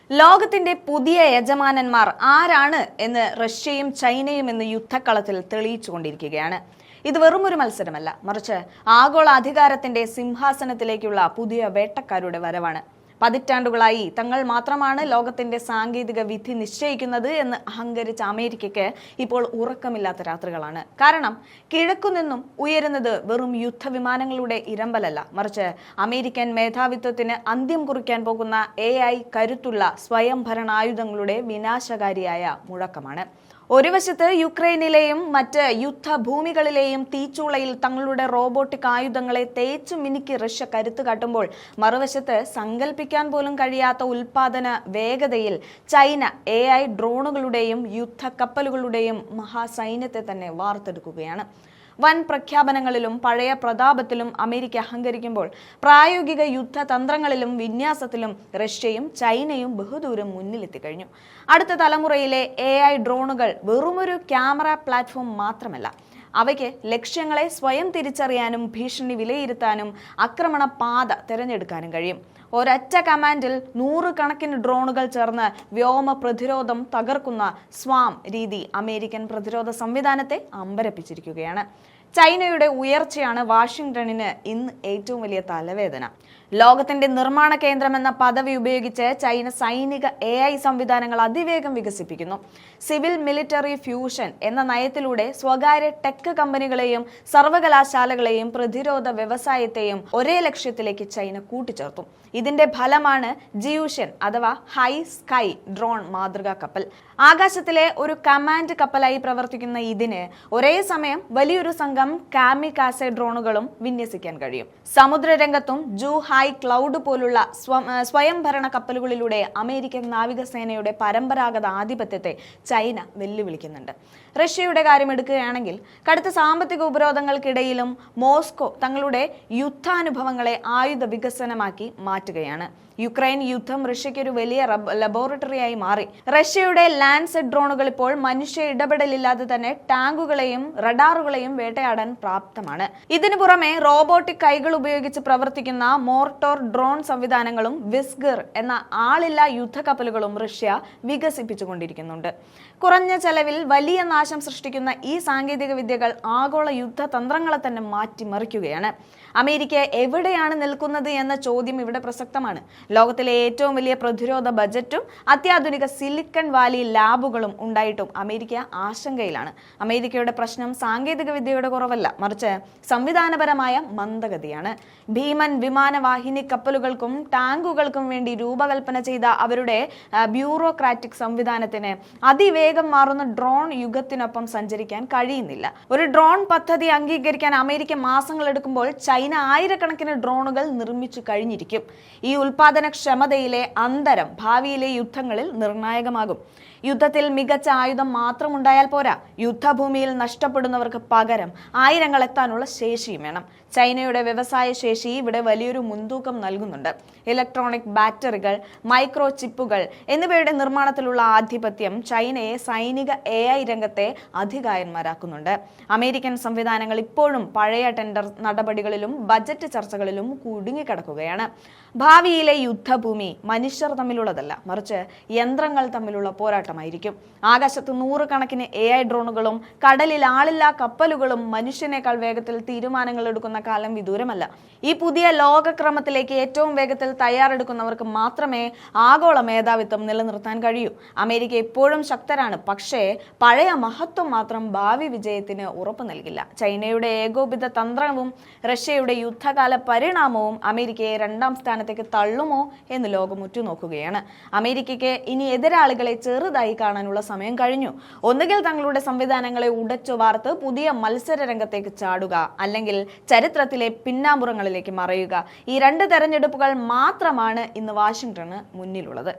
ലോകത്തിന്റെ പുതിയ യജമാനന്മാർ ആരാണ് എന്ന് റഷ്യയും ചൈനയും ഇന്ന് യുദ്ധക്കളത്തിൽ തെളിയിച്ചുകൊണ്ടിരിക്കുകയാണ്. ഇത് വെറുമൊരു മത്സരമല്ല, മറിച്ച് ആഗോള അധികാരത്തിന്റെ സിംഹാസനത്തിലേക്കുള്ള പുതിയ വേട്ടക്കാരുടെ വരവാണ്. പതിറ്റാണ്ടുകളായി തങ്ങൾ മാത്രമാണ് ലോകത്തിന്റെ സാങ്കേതിക വിധി നിശ്ചയിക്കുന്നത് എന്ന് അഹങ്കരിച്ച അമേരിക്കയ്ക്ക് ഇപ്പോൾ ഉറക്കമില്ലാത്ത രാത്രികളാണ്. കാരണം കിഴക്കുനിന്നും ഉയരുന്നത് വെറും യുദ്ധവിമാനങ്ങളുടെ ഇരമ്പലല്ല, മറിച്ച് അമേരിക്കൻ മേധാവിത്വത്തിന് അന്ത്യം കുറിക്കാൻ പോകുന്ന AI കരുത്തുള്ള സ്വയംഭരണായുധങ്ങളുടെ വിനാശകാരിയായ മുഴക്കമാണ്. ഒരു വശത്ത് യുക്രൈനിലെയും മറ്റ് യുദ്ധഭൂമികളിലെയും തീച്ചൂളയിൽ തങ്ങളുടെ റോബോട്ടിക് ആയുധങ്ങളെ തേച്ചു മിനുക്കി റഷ്യ കരുത്ത് കാട്ടുമ്പോൾ, മറുവശത്ത് സങ്കല്പിക്കാൻ പോലും കഴിയാത്ത ഉൽപാദന വേഗതയിൽ ചൈന AI ഡ്രോണുകളുടെയും യുദ്ധക്കപ്പലുകളുടെയും മഹാസൈന്യത്തെ തന്നെ വാർത്തെടുക്കുകയാണ്. വൻ പ്രഖ്യാപനങ്ങളിലും പഴയ പ്രതാപത്തിലും അമേരിക്ക അഹങ്കരിക്കുമ്പോൾ, പ്രായോഗിക യുദ്ധതന്ത്രങ്ങളിലും വിന്യാസത്തിലും റഷ്യയും ചൈനയും ബഹുദൂരം മുന്നിലെത്തിക്കഴിഞ്ഞു. അടുത്ത തലമുറയിലെ AI ഡ്രോണുകൾ വെറുമൊരു ക്യാമറ പ്ലാറ്റ്ഫോം മാത്രമല്ല, അവയ്ക്ക് ലക്ഷ്യങ്ങളെ സ്വയം തിരിച്ചറിയാനും ഭീഷണി വിലയിരുത്താനും ആക്രമണ പാത തിരഞ്ഞെടുക്കാനും കഴിയും. ഒരൊറ്റ കമാൻഡിൽ 100 കണക്കിന് ഡ്രോണുകൾ ചേർന്ന് വ്യോമ പ്രതിരോധം തകർക്കുന്ന സ്വാം രീതി അമേരിക്കൻ പ്രതിരോധ സംവിധാനത്തെ അമ്പരപ്പിച്ചിരിക്കുകയാണ്. ചൈനയുടെ ഉയർച്ചയാണ് വാഷിംഗ്ടണിന് ഇന്ന് ഏറ്റവും വലിയ തലവേദന. ലോകത്തിന്റെ നിർമ്മാണ കേന്ദ്രമെന്ന പദവി ഉപയോഗിച്ച് ചൈന സൈനിക AI സംവിധാനങ്ങൾ അതിവേഗം വികസിപ്പിക്കുന്നു. സിവിൽ മിലിറ്ററി ഫ്യൂഷൻ എന്ന നയത്തിലൂടെ സ്വകാര്യ ടെക് കമ്പനികളെയും സർവകലാശാലകളെയും പ്രതിരോധ വ്യവസായത്തെയും ഒരേ ലക്ഷ്യത്തിലേക്ക് ചൈന കൂട്ടിച്ചേർത്തു. ഇതിന്റെ ഫലമാണ് ജിയൂഷൻ അഥവാ ഹൈ സ്കൈ ഡ്രോൺ മാതൃകാ കപ്പൽ. ആകാശത്തിലെ ഒരു കമാൻഡ് കപ്പലായി പ്രവർത്തിക്കുന്ന ഇതിന് ഒരേ സമയം വലിയൊരു സംഘം കാമികാസെ ഡ്രോണുകളും വിന്യസിക്കാൻ കഴിയും. സമുദ്രരംഗത്തും ഹൈ ക്ലൗഡ് പോലുള്ള സ്വയംഭരണ കപ്പലുകളിലൂടെ അമേരിക്കൻ നാവികസേനയുടെ പരമ്പരാഗത ആധിപത്യത്തെ ചൈന വെല്ലുവിളിക്കുന്നുണ്ട്. റഷ്യയുടെ കാര്യം എടുക്കുകയാണെങ്കിൽ, കടുത്ത സാമ്പത്തിക ഉപരോധങ്ങൾക്കിടയിലും മോസ്കോ തങ്ങളുടെ യുദ്ധാനുഭവങ്ങളെ ആയുധ വികസനമാക്കി മാറ്റുകയാണ്. യുക്രൈൻ യുദ്ധം റഷ്യയ്ക്ക് ഒരു വലിയ ലബോറട്ടറിയായി മാറി. റഷ്യയുടെ ലാൻഡ്സെറ്റ് ഡ്രോണുകൾ ഇപ്പോൾ മനുഷ്യ ഇടപെടലില്ലാതെ തന്നെ ടാങ്കുകളെയും റഡാറുകളെയും വേട്ടയാടാൻ പ്രാപ്തമാണ്. ഇതിനു പുറമെ റോബോട്ടിക് കൈകൾ ഉപയോഗിച്ച് പ്രവർത്തിക്കുന്ന മോർട്ടോർ ഡ്രോൺ സംവിധാനങ്ങളും വിസ്ഗർ എന്ന ആളില്ലാ യുദ്ധക്കപ്പലുകളും റഷ്യ വികസിപ്പിച്ചുകൊണ്ടിരിക്കുന്നുണ്ട്. കുറഞ്ഞ ചെലവിൽ വലിയ നാശം സൃഷ്ടിക്കുന്ന ഈ സാങ്കേതിക വിദ്യകൾ ആഗോള യുദ്ധതന്ത്രങ്ങളെ തന്നെ മാറ്റിമറിക്കുകയാണ്. അമേരിക്ക എവിടെയാണ് നിൽക്കുന്നത് എന്ന ചോദ്യം ഇവിടെ പ്രസക്തമാണ്. ലോകത്തിലെ ഏറ്റവും വലിയ പ്രതിരോധ ബജറ്റും അത്യാധുനിക സിലിക്കൺ വാലി ലാബുകളും ഉണ്ടായിട്ടും അമേരിക്ക ആശങ്കയിലാണ്. അമേരിക്കയുടെ പ്രശ്നം സാങ്കേതിക വിദ്യയുടെ കുറവല്ല, മറിച്ച് സംവിധാനപരമായ മന്ദഗതിയാണ്. ഭീമൻ വിമാനവാഹിനി കപ്പലുകൾക്കും ടാങ്കുകൾക്കും വേണ്ടി രൂപകൽപ്പന ചെയ്ത അവരുടെ ബ്യൂറോക്രാറ്റിക് സംവിധാനത്തിന് അതിവേഗം മാറുന്ന ഡ്രോൺ യുഗത്തിനൊപ്പം സഞ്ചരിക്കാൻ കഴിയുന്നില്ല. ഒരു ഡ്രോൺ പദ്ധതി അംഗീകരിക്കാൻ അമേരിക്ക മാസങ്ങൾ എടുക്കുമ്പോൾ ചൈന ആയിരക്കണക്കിന് ഡ്രോണുകൾ നിർമ്മിച്ചു കഴിഞ്ഞിരിക്കും. ഈ ഉൽപാദനക്ഷമതയിലെ അന്തരം ഭാവിയിലെ യുദ്ധങ്ങളിൽ നിർണായകമാകും. യുദ്ധത്തിൽ മികച്ച ആയുധം മാത്രം ഉണ്ടായാൽ പോരാ, യുദ്ധഭൂമിയിൽ നഷ്ടപ്പെടുന്നവർക്ക് പകരം ആയിരങ്ങൾ എത്താനുള്ള ശേഷിയും വേണം. ചൈനയുടെ വ്യവസായ ശേഷി ഇവിടെ വലിയൊരു മുൻതൂക്കം നൽകുന്നുണ്ട്. ഇലക്ട്രോണിക് ബാറ്ററികൾ, മൈക്രോ ചിപ്പുകൾ എന്നിവയുടെ നിർമ്മാണത്തിലുള്ള ആധിപത്യം ചൈനയെ സൈനിക AI രംഗത്തെ അധികായന്മാരാക്കുന്നുണ്ട്. അമേരിക്കൻ സംവിധാനങ്ങൾ ഇപ്പോഴും പഴയ ടെൻഡർ നടപടികളിലും ബജറ്റ് ചർച്ചകളിലും കുടുങ്ങിക്കിടക്കുകയാണ്. ഭാവിയിലെ യുദ്ധഭൂമി മനുഷ്യർ തമ്മിലുള്ളതല്ല, മറിച്ച് യന്ത്രങ്ങൾ തമ്മിലുള്ള പോരാട്ടമായിരിക്കും. ആകാശത്ത് 100 കണക്കിന് AI ഡ്രോണുകളും കടലിൽ ആളില്ലാ കപ്പലുകളും മനുഷ്യനേക്കാൾ വേഗത്തിൽ തീരുമാനങ്ങൾ എടുക്കുന്ന കാലം വിദൂരമല്ല. ഈ പുതിയ ലോകക്രമത്തിലേക്ക് ഏറ്റവും വേഗത്തിൽ തയ്യാറെടുക്കുന്നവർക്ക് മാത്രമേ ആഗോള മേധാവിത്വം നിലനിർത്താൻ കഴിയൂ. അമേരിക്ക ഇപ്പോഴും ശക്തരാണ്, പക്ഷേ പഴയ മഹത്വം മാത്രം ഭാവി വിജയത്തിന് ഉറപ്പു നൽകില്ല. ചൈനയുടെ ഏകോപിത തന്ത്രവും റഷ്യയുടെ യുദ്ധകാല പരിണാമവും അമേരിക്കയെ 2ാം സ്ഥാനത്തേക്ക് തള്ളുമോ എന്ന് ലോകം ഉറ്റുനോക്കുകയാണ്. അമേരിക്കയ്ക്ക് ഇനി എതിരാളികളെ ചെറുതായി കാണാനുള്ള സമയം കഴിഞ്ഞു. ഒന്നുകിൽ തങ്ങളുടെ സംവിധാനങ്ങളെ ഉടച്ചു വാർത്ത് പുതിയ മത്സര രംഗത്തേക്ക് ചാടുക, അല്ലെങ്കിൽ ചരിത്രത്തിലെ പിന്നാമ്പുറങ്ങളിലേക്ക് മറയുക. ഈ 2 തെരഞ്ഞെടുപ്പുകൾ മാത്രമാണ് ഇന്ന് വാഷിംഗ്ടണ് മുന്നിലുള്ളത്.